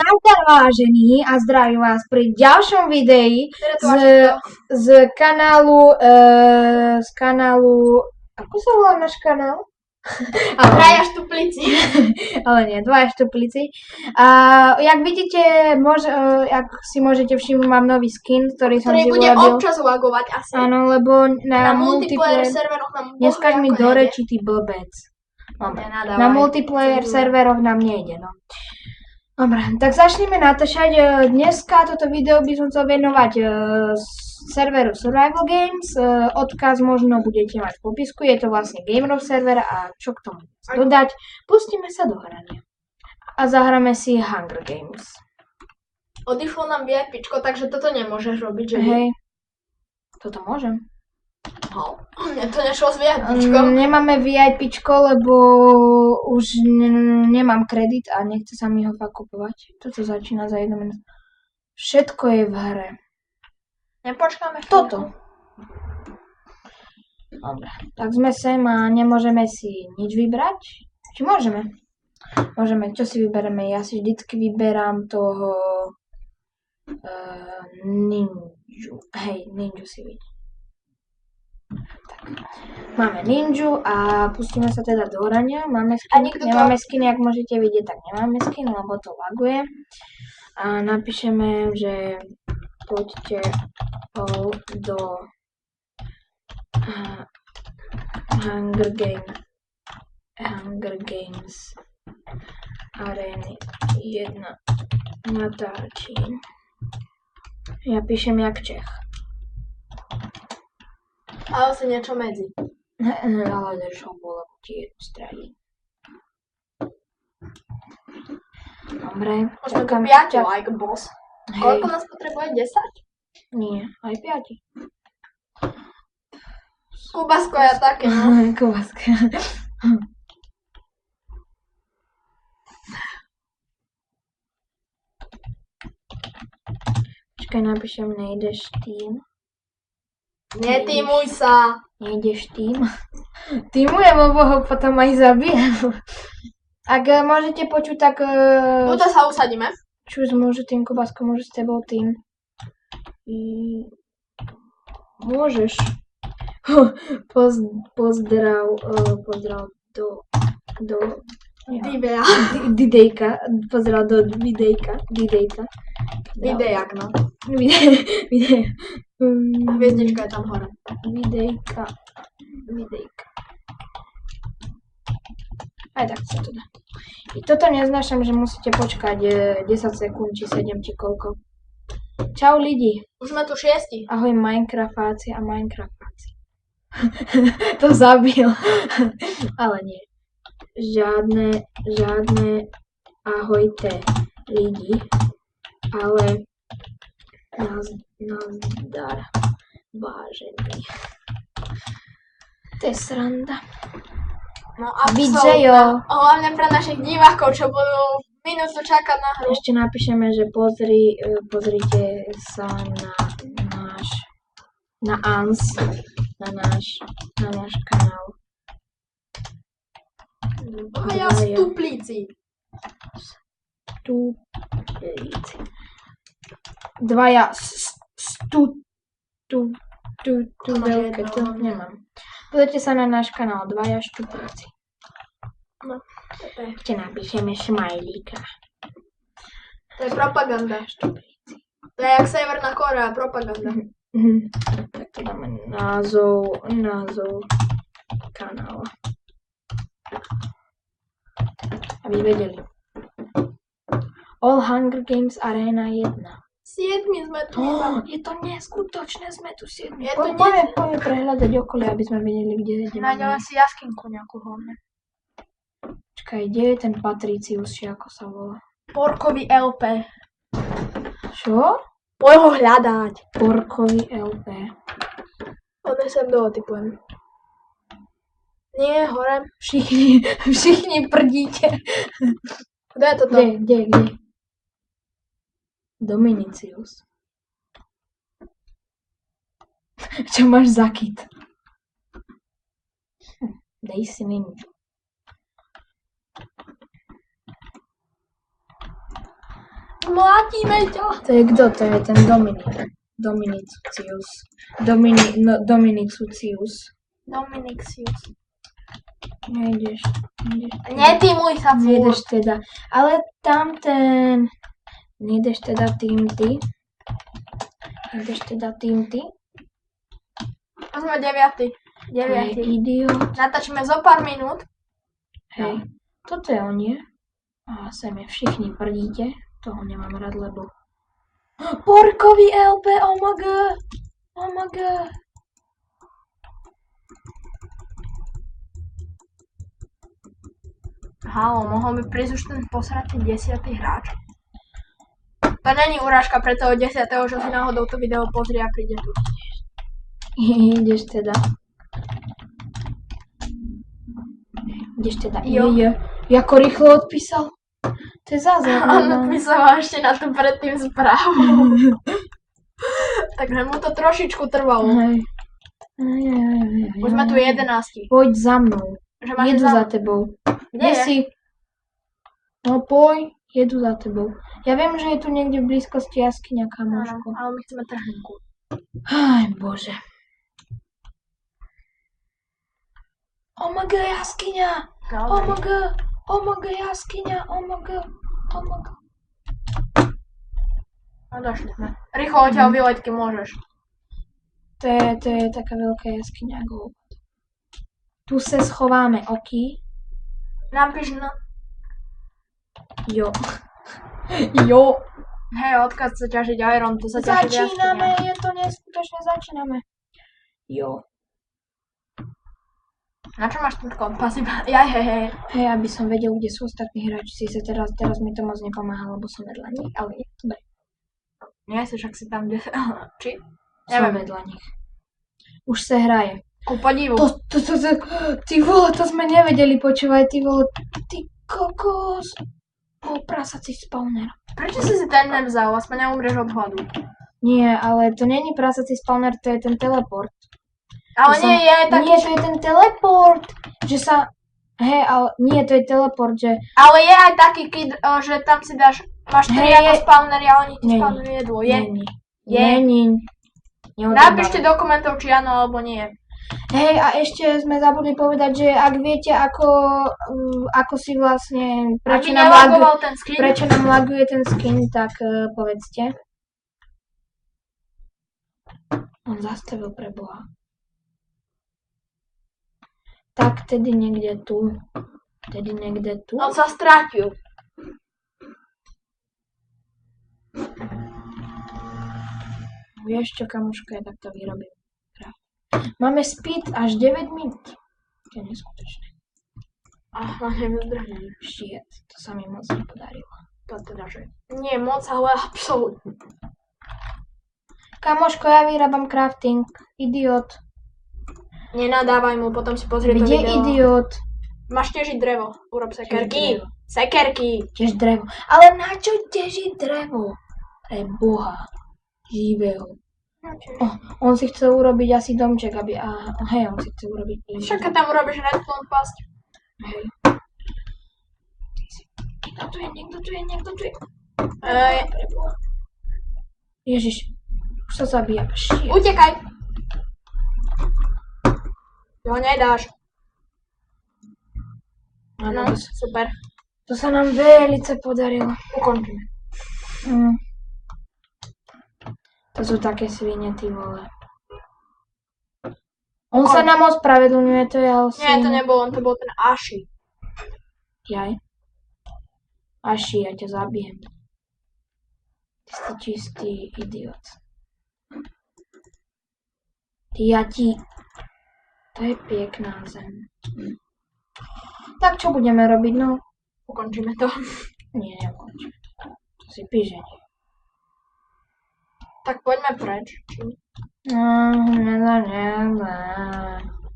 Nazdar vážení a zdravím vás pri ďalšom videi z kanálu, ako sa volá náš kanál? Dvaja štuplici. Ale nie, Dvaja štuplici. A jak vidíte, jak si môžete všimnúť, mám nový skin, ktorý som si bude urobil. občas lagovať asi. Áno, lebo na multiplayer serveroch nám neskaď mi do reči, ty blbec. Dobre, na multiplayer serveroch nám nejde, no. Dobre, tak začneme natáčať. Dneska toto video by som chcel venovať serveru Survival Games. Odkaz možno budete mať v popisku, je to vlastne gamerov server a čo k tomu dodať. Pustíme sa do hrania a zahráme si Hunger Games. Odišlo nám VIPčko, takže toto nemôžeš robiť, že? Hej, toto môžem. No, mne to nešlo s VIPčkom. Nemáme VIPčko, lebo už nemám kredit a nechce sa mi ho fakt kupovať. Toto začína za 1 minútu. Všetko je v hre. Nepočkáme. Toto. Dobre, tak sme sem a nemôžeme si nič vybrať. Či môžeme? Môžeme, čo si vybereme? Ja si vždycky vyberám toho ninju. Hej, ninju si vidím. Tak. Máme ninju a pustíme sa teda do hrania. Máme skin, nemáme skin, jak môžete vidieť, tak nemáme skin, lebo to laguje. A napíšeme, že poďte do Hunger Games Areny 1 natáčim. Ja píšem jak Čech. Ale si niečo medzi. Ale držo bolo ti stradí. Dobre. Môžeme tu 5 like boss. Hej. Koľko nás potrebuje? 10? Nie, aj 5. Kubasko je také, no. Kubasko. Počkaj, napíšem, nejdeš tým. Netýmuj sa. Nejdeš tým. Týmujem, lebo ho potom aj zabijem. Ak môžete počuť, tak... Tuto sa usadíme. Čus, môže tým, Kubasko, môže s tebou tým. Môžeš. Pozdrav do Didejka. Pozdrav do Didejka. Videjak, no. Videjka. Hviezdička je tam hore. Videjka. Aj tak sa to dá. I toto neznášam, že musíte počkať 10 sekúnd, či 7, či koľko. Čau lidi. Už sme tu 6. Ahoj Minecraftáci a Minecraftáci. To zabil. Ale nie. Žiadne ahojte lidi. Ale nazdar vážený. To je sranda. No a hlavne pre našich divákov, čo budú minútu čakať na hru. Ešte napíšeme, že pozrite sa na náš kanál. Dvaja štuplici. Dvaja veľké, to nemám. Pozrite sa na náš kanál, Dvaja štuplici. No, ešte napíšeme šmajlíka. To je propaganda. Štuplici. To je jak Severná Korea, propaganda. Tak to dáme názov kanála. Aby vedeli. All Hunger Games Arena 1. 7 sme tu. Je to neskutočné, sme tu 7. Je to Poďme prehľadať okolie, aby sme vedeli, kde ideme. Nájdeme si jaskinku nejakú hlavne. Počkaj, kde je ten Patricius, či ako sa volá? Porkový LP. Čo? Poď ho hľadať. Porkový LP. Poďme sem dotypujem. Nie, hore. Všichni prdíte. Kde je toto? Kde? Dominicius. Čo máš za kit? Dej si ninju. zmlátime ťa. To je kto? To je ten Dominik. Dominicius. Dominicius. Dominicius. Nejdeš. Netímuj sa furt. Nejdeš teda. Ale tam ten... Nejdeš teda tým ty. To sme 9. Hej, idiot. Natáčime zo pár minút. Hej, toto je on, nie? A sem je všichni prdíte. Toho nemám rád, lebo... Porkový LP, oh my god. Oh my god. Halo, mohol by prísť už ten posratý 10. hráč. To není urážka pre toho 10., že si náhodou to video pozrie a príde tu. Ideš teda. Jo. Jako rýchlo odpísal. To je zázrak. On odpísal ešte na to predtým správu. Takže mu to trošičku trvalo. Hej. Už sme tu 11. Poď za mnou. Jedu za tebou. Kde je? Si? No poď, jedu za tebou. Ja viem, že je tu niekde v blízkosti jaskyňa, kamoško. Ale my chceme trhnku. Aj bože. Oh my god, jaskyňa! Oh my god! Oh my god, jaskyňa! Oh my god! Oh my god! No došli sme. Rýchlo odtiaľ vyleď, kým môžeš. To je taká veľká jaskyňa, go. Tu se schováme, oky. Napíš no. Jo. Jo. Hej, odkiaľ sa ťažiť iron, tu sa ťažiť Začíname, jaskyňa. je to neskutočne, začíname. Jo. Na čo máš ten kompas iba? Jaj, hej. Hej, aby som vedel, kde sú ostatní hráči. Sice teraz mi to moc nepomáha, lebo som vedľa nich, ale je dobre. Nie, si však si tam, kde... Či? Som vedľa nich. Už sa hraje. Ku podivu. Ty vole, to sme nevedeli, počúvaj, ty vole, ty kokos. O, prasací spawner. Prečo si ten nevzal? Aspoň neumrieš od hladu. Nie, ale to není prasací spawner, to je ten teleport. Ale nie, je aj taký... Nie, to je ten teleport, že sa... Hej, ale nie, to je teleport, že... Ale je aj taký kid, že tam si dáš... Máš 3 ako spawnery, ale oni ti spawnujú jedlo. Je. Není. Napíšte do komentov, či áno alebo nie. Hej, a ešte sme zabudli povedať, že ak viete, ako si vlastne... Prečo nám laguje ten skin, tak povedzte. On zastavil pre Boha. Tak tedy niekde tu. On sa strátil. Vieš čo, kamoška, ja takto vyrobím. Máme speed až 9 minút. To je neskutočné. Aha, nevyzdrhnem. Shit, to sa mi moc nepodarilo. To teda, že nie moc, ale absolútne. Kamoško, ja vyrábam crafting. Idiot. Nenadávaj mu, potom si pozrie to video. Kde idiot? Máš težiť drevo. Urob sekerky. Sekerky. Tiež drevo. Ale na čo težiť drevo? Pre Boha. Živého. On si chce urobiť asi domček, aby... hej, on si chce urobiť... Však keď tam urobíš redstone pasť. Hej. Niekto tu je. Ježiš. Už sa zabíja. Utekaj. Ty ho nedáš. No, super. To sa nám veľmi podarilo. Ukončíme. To sú také svine, ty vole. On sa nám ospravedlňuje, to je ale svine. Nie, to nebol on, to bol ten Aši. Jaj. Aši, ja ťa zabijem. Ty si čistý idiot. To je pekná zem. Tak čo budeme robiť, no? Ukončíme to. Nie, neukončíme to. To si píženie. Tak poďme preč.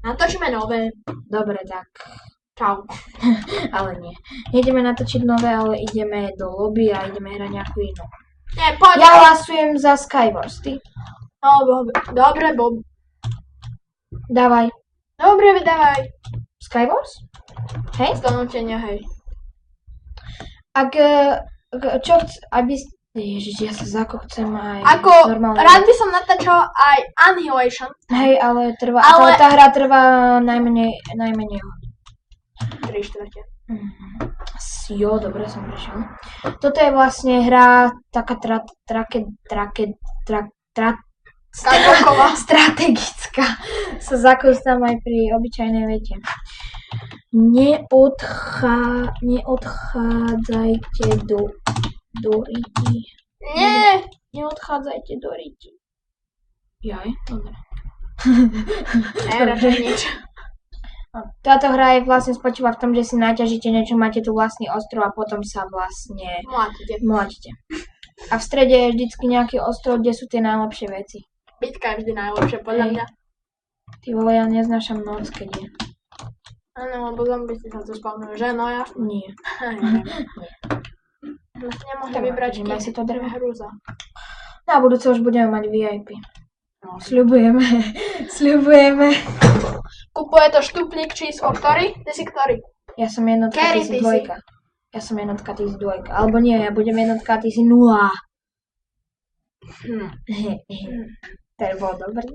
Natočíme nové. Dobre, tak. Čau. Ale nie. Nejdeme natočiť nové, ale ideme do lobby a ideme hrať nejakú inú. Nie, poď. Ja hlasujem za Skywars, ty? No, dobre, Bob. Dávaj. Dobre, dávaj. Skywars? Hej? Z donútenia, hej. Ak, čo aby... Ježiš, ja sa zakopcem aj Ako, normálne. rád by som natáčal aj Annihilation. Hej, ale tá hra trvá najmenej hodín. 3/4. Jo, dobre som prešiel. Toto je vlastne hra taká strategická. Sa zakústam aj pri obyčajnej vete. Neodchádzajte do riti. Nie! Neodchádzajte do riti. Jaj, dobre. Radšej nič. Táto hra je vlastne spočíva v tom, že si naťažíte niečo, máte tu vlastný ostrov a potom sa vlastne mláčite. A v strede je vždycky nejaký ostrov, kde sú tie najlepšie veci. Bitka je vždy najlepšie, podľa mňa. Ty vole, ja neznášam noc, keď je. Áno, lebo zombisti sa tu spavnujú, že? No ja? Nie. Nemohli vybrať si to drvé hrúza. Na budúce už budeme mať VIP. No, sľubujeme. Kupuje to štuplík číslo ktorý? Ty si ktorý? Ja som jednotka, ty si dvojka. Ja som jednotka, ty si dvojka. Alebo nie, ja budem jednotka, ty si 0. To je bolo dobrý.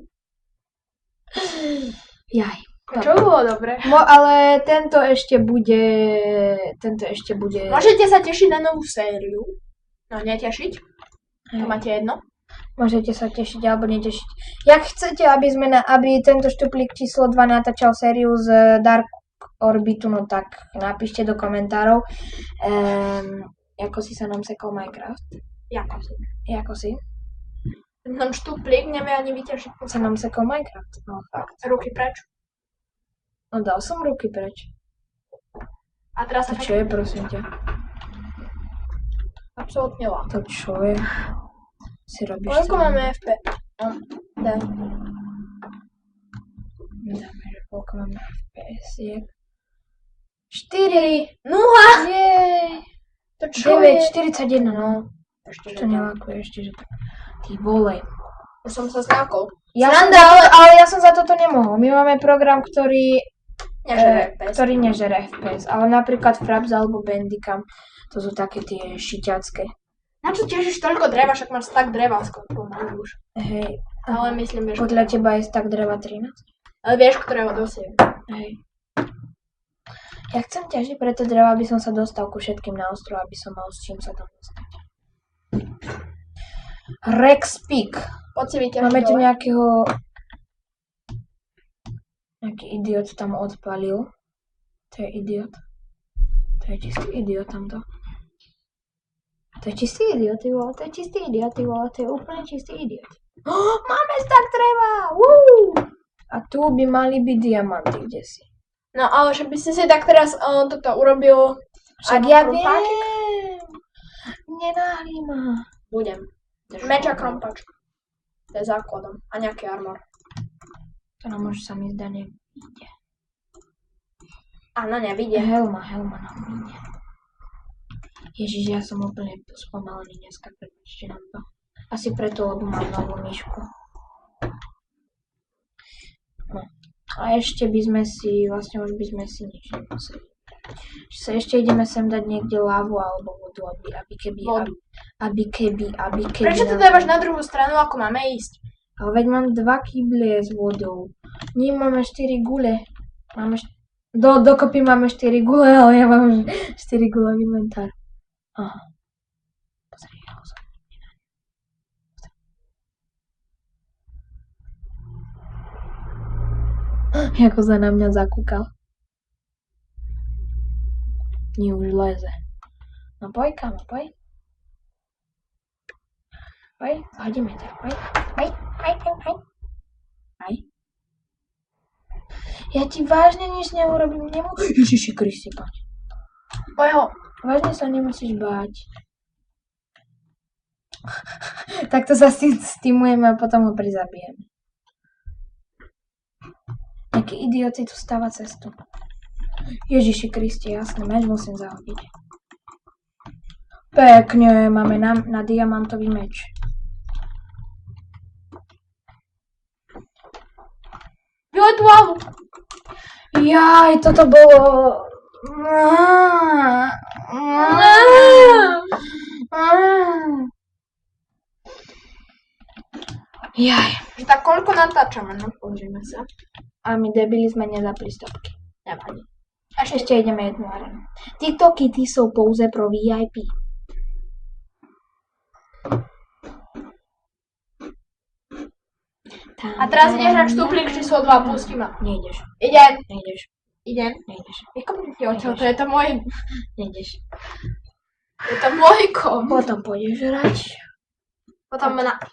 Jaj. Čo bolo dobre? No ale tento ešte bude... Môžete sa tešiť na novú sériu. No netešiť. To máte jedno. Môžete sa tešiť alebo netešiť. Jak chcete, aby tento štuplík číslo 2 natáčal sériu z Dark Orbitu, no tak napíšte do komentárov. Ako si sa nám sekol Minecraft? Jako si? Ten štuplík nevie ani vyťažiť. Sa nám sekol Minecraft? No fakt. Ruky preč. No dal som ruky preč. A teraz to čo je, prosím ťa? Absolútne lá. To čo je? Si robíš koľko máme FP? Daj. Dáme, že koľko máme FPS-iek. 4! 0! Jej! To čo 9, 41, no. Ešte to nelákuje ešte, že to... Ty vole. Už som sa zľakol. Ale ja som za toto nemohol. My máme program, ktorý nežere FPS. Ale napríklad Fraps alebo Bandicam, to sú také tie šiťacké. Na čo tiežiš toľko dreva, však máš stack dreva skoro už. Hej. Ale myslím, vieš... Podľa teba je stack dreva 13? Ale vieš, ktorého dosieť. Hej. Ja chcem ťažiť preto dreva, aby som sa dostal ku všetkým na ostrov, aby som mal s čím sa tam dostať. Rex Peak. Máme tu nejakého... Nejaký idiot tam odpalil. To je idiot. To je čistý idiot tamto. To je čistý idiot, ty vole. To je čistý idiot, ty vole. To je úplne čistý idiot. Máme stack dreva! A tu by mali byť diamanty, kde si. No ale že by ste si tak teraz toto urobil... Však ja viem. Nenáhli ma. Budem. Meč a krompač. To je základom. A nejaký armor. To nám už sa mi zdá nevíde. Áno, nevíde. Helma nám vyjde. Ježiš, ja som úplne spomalený dneska, prepáčte nám to. Asi preto, lebo mám novú myšku. No. A ešte by sme si, vlastne už by sme si nič nemuseli. Ešte ideme sem dať niekde lávu alebo vodu, aby keby... Prečo to dávaš na druhú stranu, ako máme ísť? Ale veď mám 2 kýble s vodou. Nie, máme 4 gule. Dokopy máme 4 gule, ale ja mám 4 gule inventár. Aha. Pozri, ja ho zaujímam. Ako sa na mňa zakúkal. Nie, už leze. No poj, kámo, poj. Poj, hodíme ťa, poj. Poj. Ja ti vážne nič neurobím, Ježiši Kriste, poď. Poj ho. Vážne sa nemusíš báť. Takto sa stimujeme a potom ho prizabijeme. Nejaký idiot si tu stáva cestu. Ježiši Kriste, jasne, meč musím zahodiť. Pekne, máme na diamantový meč. Vyhoď tú lávu. Jaj, toto bolo... Jaj. Že tak koľko natáčame, no pozrime sa. A my debili sme nezapli stopky. Nevadí. Ešte ideme jednu arenu. Tyto kity jsou pouze pro VIP. A teraz nehráš štuplík číslo 2, pustím ma. Nejdeš. Idem. Nejdeš. Idem. Nejdeš. Vykomunikujte odtiaľ, to je to môj... Nejdeš. Je to môj kom. Potom pôjdeš hrať.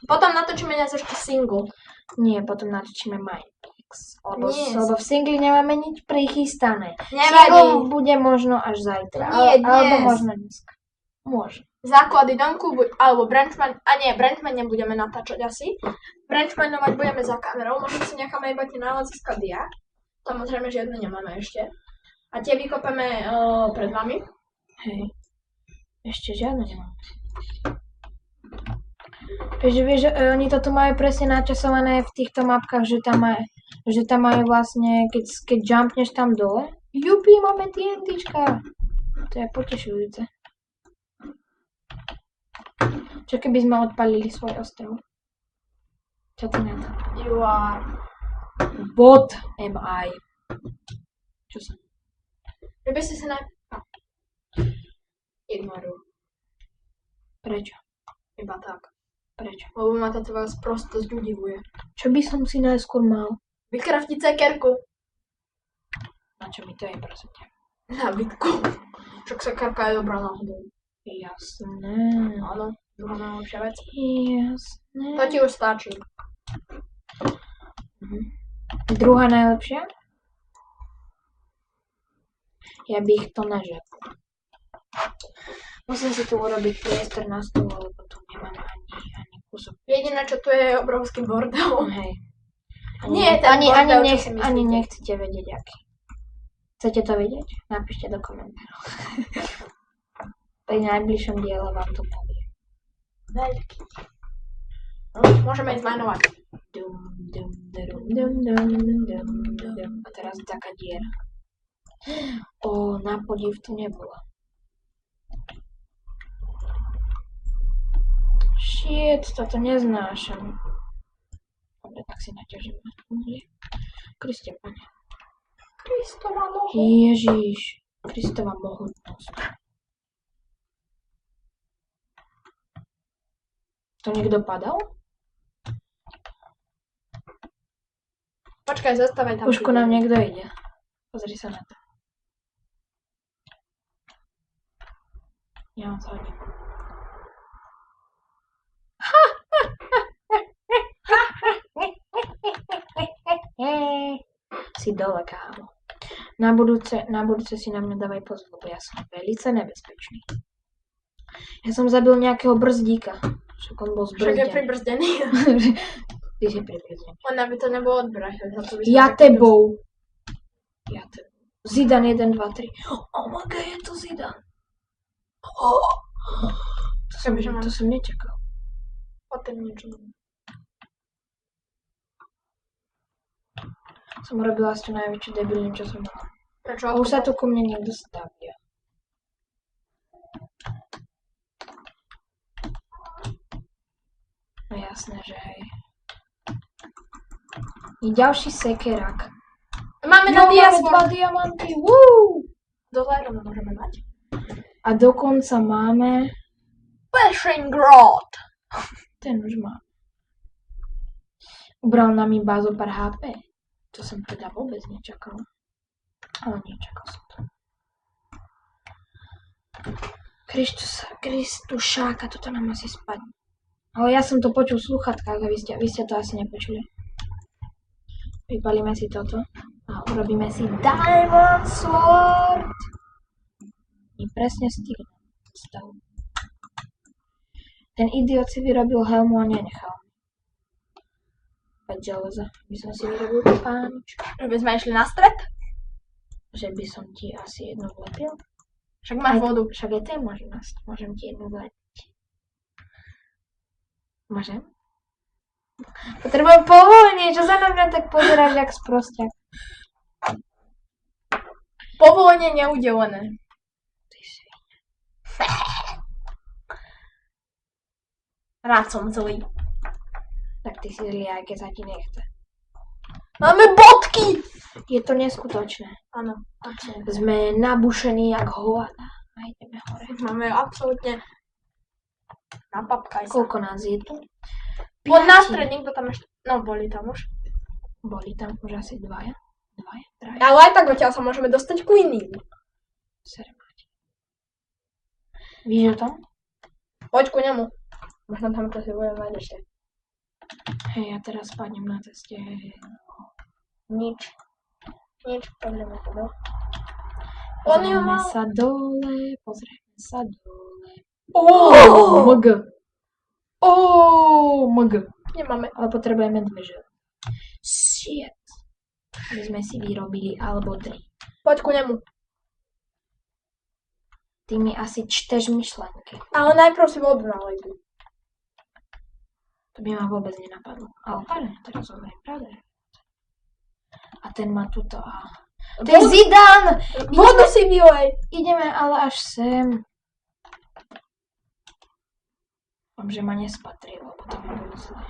Potom natočíme nás ešte single. Nie, potom natočíme Mineplex. Nie. Lebo v singli nemáme nič prichystané. Nevadí. Single bude možno až zajtra. Nie, Alebo dnes. možno dneska. Môže. Základy domku, alebo Branchman, a nie, Branchman nebudeme natáčať asi. Branchmanovať budeme za kamerou, možno si necháme iba tie náleziska dia. Samozrejme, žiadne nemáme ešte. A tie vykopeme pred vami. Hej. Ešte žiadne nemám. Vieš, oni to tu majú presne načasované v týchto mapkách, že tam majú vlastne, keď jumpneš tam dole. Jupi, máme TNTčka. To je potešujúce. Čo keby sme odpalili svoj ostrov? Čo ty na to? You are... What am I? Čo som? Že by si sa ignoruj. Prečo? Iba tak. Prečo? Lebo ma táto vás prosto zdivuje. Čo by som si najskôr mal? Vykraftiť sekerku. Na čo mi to je, prosím ťa? Na bitku. Však sekerka je dobrá náhodou. Jasné. Áno, druhá najlepšia vec. Jasné. To ti už stačí. Druhá najlepšia? Ja bych to nežepl. Musím si tu urobiť priestor na stôl, lebo tu nemám ani kúsok. Jediné, čo tu je obrovský bordel. Hej. Ani nechcete vedieť, aký. Chcete to vedieť? Napíšte do komentárov. Pri najbližšom diele vám to poviem. Veľký. No, môžeme ísť majnovať. A teraz taká diera. Na podiv tu nebola. Shit, toto neznášam. Dobre, tak si naťažíme. Kriste, Pane. Kristova mohutnosť. Ježiš, Kristova mohutnosť. To niekto padal? Počkaj, zastavaj tam. Už ku nám niekto ide. Pozri sa na to. Ja vám zhodím. Si dole, kámo. Na budúce si na mňa dávaj pozor, lebo ja som veľmi nebezpečný. Ja som zabil nejakého brzdíka. Však on bol zbrzdený. Však je pribrzdený. Ty si pribrzdený. On aby to nebolo odbrať. Ja tebou. Zidan 1, 2, 3. Oh my god, je to Zidan. To som nečakal. Potom niečo. Som robila si tu najväčšiu debilinu, čo som mala. Prečo? A už sa tu ku mne niekto stavia. No jasné, že hej. Je ďalší sekerák. Máme na dva diamanty, woo! Do Iron môžeme mať. A dokonca máme... Fishing rod! Ten už má. Ubral nám iba zo pár HP. To som teda vôbec nečakal. Ale nečakal som to. Kristušáka, toto nám asi spadne. Ale ja som to počul v slúchatkách a vy ste to asi nepočuli. Vypalíme si toto a urobíme si Diamond Sword. I presne stihne stav. Ten idiot si vyrobil helmu a nenechal. Železa. By som si vyrobil páničku. Že by sme išli na stred? Že by som ti asi jednu vlepil. Však máš vodu. Však aj ty môžem ti jednu vlepiť. Môžem? Potrebujem povolenie, čo sa na mňa tak pozeráš jak sprosťak. Povolenie neudelené. Ty si. Rád som zlý. Tak ty si zlý, aj keď sa ti nechce. Máme bodky! Je to neskutočné. Áno, absolútne. Sme nabušení jak hovada. A ideme hore. Máme absolútne napapkaj sa. Koľko nás je tu? Poď na stred, niekto tam ešte... No, boli tam už. Boli tam už asi dvaja. Traja. Ale aj tak odtiaľ sa môžeme dostať ku iným. Sermáti. Víš o tom? Poď ku nemu. Možno tam čo si budem mať ešte. Hej, ja teraz spadnem na ceste. Nič, poďme to do. Pozrieme sa dole. MG. MG. Nemáme. Ale potrebujeme 2 žely. Shit. My sme si vyrobili, alebo 3. Poď ku nemu. Ty mi asi čteš myšlenky. Ale najprv si vodu nalejte. To by ma vôbec nenapadlo. Ale páne, teraz hovorím pravda. A ten má tuto a... To je Zidane! Vodu si vylej! Ideme ale až sem. Mám, že ma nespatril, lebo to ma bude zle.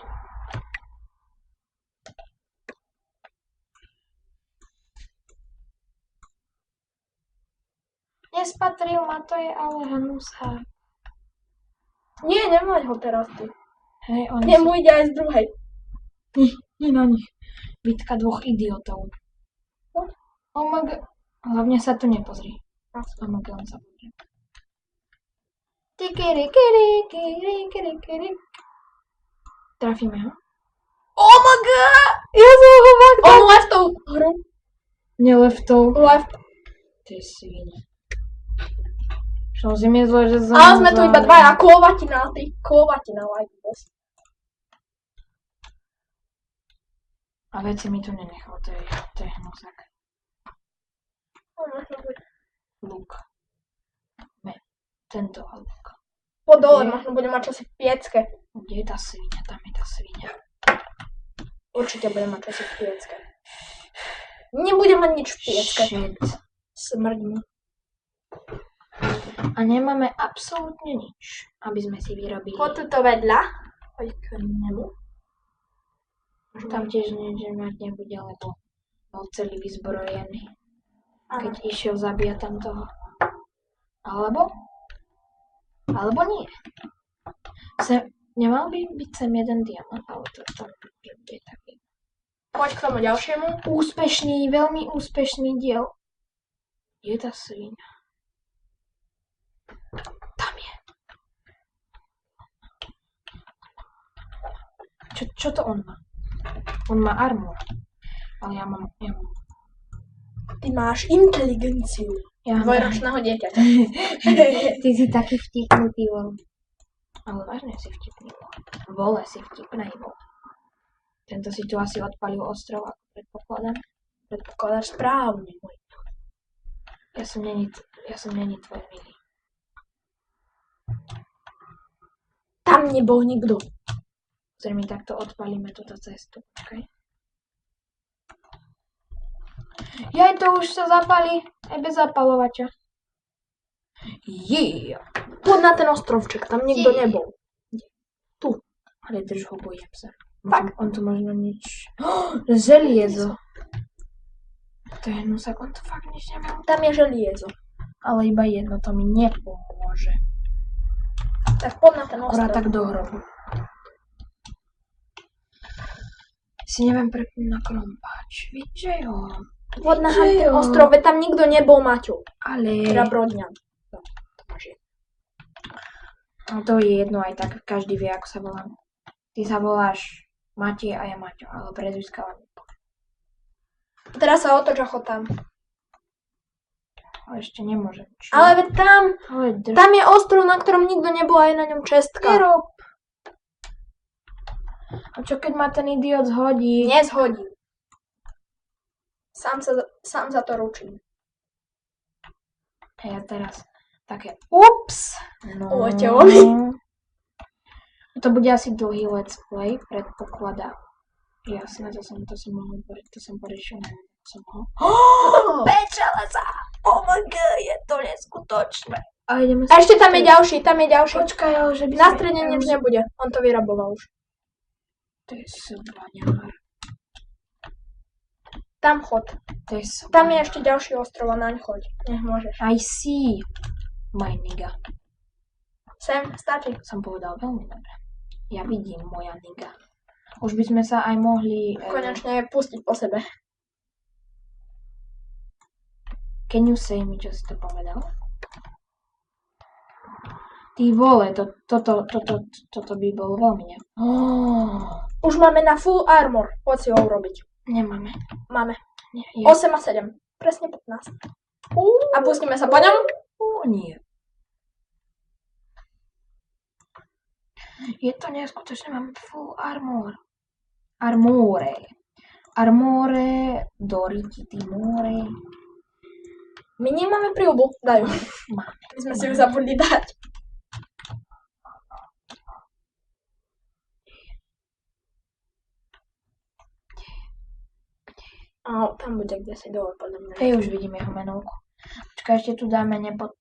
Nespatril ma, to je ale hnusák. Nie, nemaj ho teraz ty. Hej, on Nemu ide aj z druhej. Nie na nich. Bitka 2 idiotov. OMG. Hlavne sa tu nepozri. OMG, on sa pozrie. Trafíme ho? OMG! Ja som ho maktal. On leftou hru. Neleftov. Left. Ty svine. Som si myslel, že som... Ale sme tu iba dvaja. Klovatina, ty. Klovatina, like boss. A veci mi tu nenechal, to je hnusák. Luk. Tento luk. Po dole, možno bude mať čosi v piecke. Kde je tá svinia? Tam je tá svinia. Určite bude mať čosi v piecke. Nebude mať nič v piecke. Shit. Smrdí mi. A nemáme absolútne nič, aby sme si vyrobili. Poď tuto vedľa. Poď k nemu. Tam tiež nič mať nebude, lebo bol celý vyzbrojený. Keď išiel zabíjať tam toho. Alebo nie. Nemal by byť sem jeden diamant, ale to je taký. Poď k tomu ďalšiemu. Úspešný, veľmi úspešný diel. Je tá sviňa. Tam je. Čo to on má? On má armor. Ale ja mám... Ty máš inteligenciu. Dvojročného dieťaťa. Ty si taký vtipný, ty vol. Ale vážne si vtipný vol. Vole si vtipnej vol. Tento si tu asi odpalil ostrov, ako predpokladám. Predpokladáš správne, môj. Ja som není tvoj milý. Tam nebol nikto. Pozri mi, takto odpalíme túto cestu. Počkaj. Jaj, to už sa zapali. Aj bez zapalovača. Yeah. Poď na ten ostrovček, tam nikto nebol. Tu. Ale drž ho, bojím sa. Tak. On tu možno nič... Želiezo. To je hnusák, on tu fakt nič nemal. Tam je želiezo. Ale iba jedno, to mi nepomôže. Tak poď na ten ostrov. Akorát tak do hrobu. Si neviem prepnúť na krompáč. Víš, že jo? Poď na ten ostrov, veď tam nikto nebol, Maťo. Ale... Teda Brodňan. No, to máš jedno. No to je jedno aj tak, každý vie, ako sa volám. Ty sa voláš Matej a ja Maťo, ale prezviska vám nepoviem. Teraz sa otoč a chod tam. Ale ešte nemôžem. Čo? Ale veď tam, Ale tam je ostrov, na ktorom nikto nebol, aj na ňom čestka. Nerob. A čo keď ma ten idiot zhodí? Nezhodí. Sám za to ručím. A ja teraz také ups. No. To bude asi dlhý let's play, predpokladám. Jasné, to som poriešil, neviem, som ho. 5 železa! Oh my god, je to neskutočné. A ideme a ešte tam je ďalší, Počkaj, ale že by na strede nič nebude, on to vyraboval už. To je svaňár. Tam chod. To je svaňár. Tam je ešte ďalší ostrov a naň choď. Nech môžeš. I see. My nigga. Sem, stačí. Som povedal veľmi dobre. Ja vidím, moja nigga. Už by sme sa aj mohli... Konečne pustiť po sebe. Can you say mi, čo si to povedal? Ty vole, toto by bolo veľmi ne... Už máme na full armor. Poď si ho urobiť. Nemáme. Máme. Nie, ja... 8 a 7. Presne 15. A pustíme sa po ňom? Nie. Je to neskutočné, máme full armor. Armore, doriti timore. My nemáme príľbu. Daj. Máme. My sme si ju zabudli dať. Tam bude kde si dole, podľa mňa. Hej, už vidím jeho menovku. Počkaj, ešte tu dáme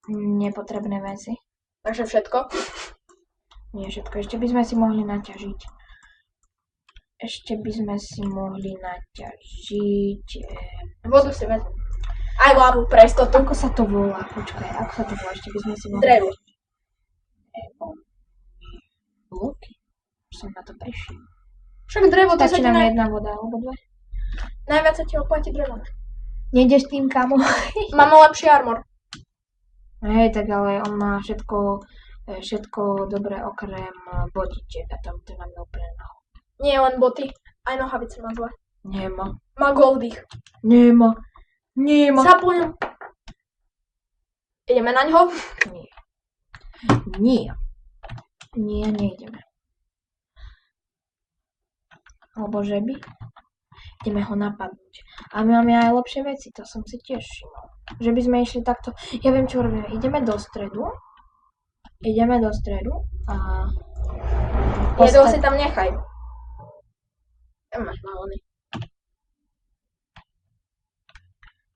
nepotrebné veci. Takže všetko? Nie všetko, ešte by sme si mohli naťažiť. Vodu si vezmem. Aj lávu pre istotu. Ako sa to volá? Počkaj, ako sa to volá? Ešte by sme si mohli... Drevo. Luky. Som na to prišiel. Však drevo, to sa Stačí ti nám jedna voda, alebo dve. Najviac sa ti oplatí drevo. Nejdeš tým, kamo? Máme lepší armor. Hej, tak ale on má všetko dobré okrem botičiek a tam to nám je úplne naho. Nie len boty, aj nohavice má zle. Nemá. Má goldých. Nemá. Zapuň. Ideme na ňo? Nie. Nie, nejdeme. Alebo že by? Ideme ho napadnúť. A my máme aj lepšie veci, to som si tiež všimol. Že by sme išli takto. Ja viem, čo robíme. Ideme do stredu a... Jedlo si tam nechaj. Tam máš balóny.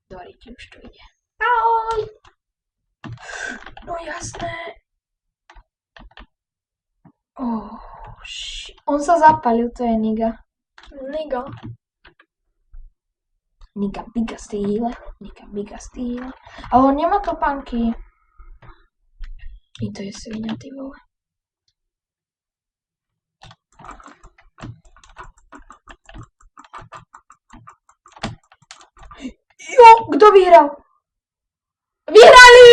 Dorite, už to ide. Ahoj! No jasné. On sa zapalil, to je Niga. Niga biga stýle. Ale on nemá topánky. I to je svinia, ty vole. Jo, kto vyhral? Vyhrali!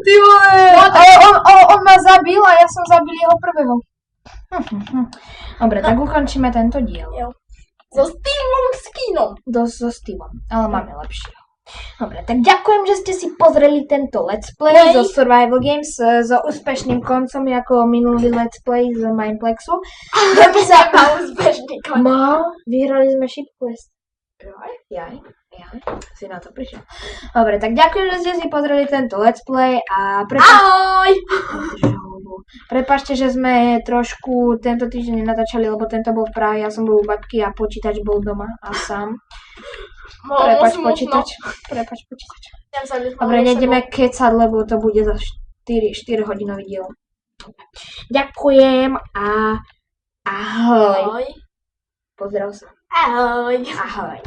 Ty vole! Ale on ma zabil a ja som zabil jeho prvého. Dobre, tak ukončíme tento diel. Jo. So Steveom skinom. So Steveom, ale máme lepšieho. Dobre, tak ďakujem, že ste si pozreli tento let's play zo Survival Games so úspešným koncom ako minulý let's play z Mineplexu. Mal úspešný konec. Vyhrali sme Shipquest. Jaj, si na to prišiel. Dobre, tak ďakujem, že ste si pozreli tento let's play a Ahoj! Prepáčte, že sme trošku tento týždeň nenatáčali, lebo tento bol v Prahe, ja som bol u babky a počítač bol doma a sám. Prepáč počítač. Dobre, nejdeme kecať, lebo to bude za 4 hodinový diel. Ďakujem a ahoj. Ahoj. Pozdrav sa. Ahoj. Ahoj.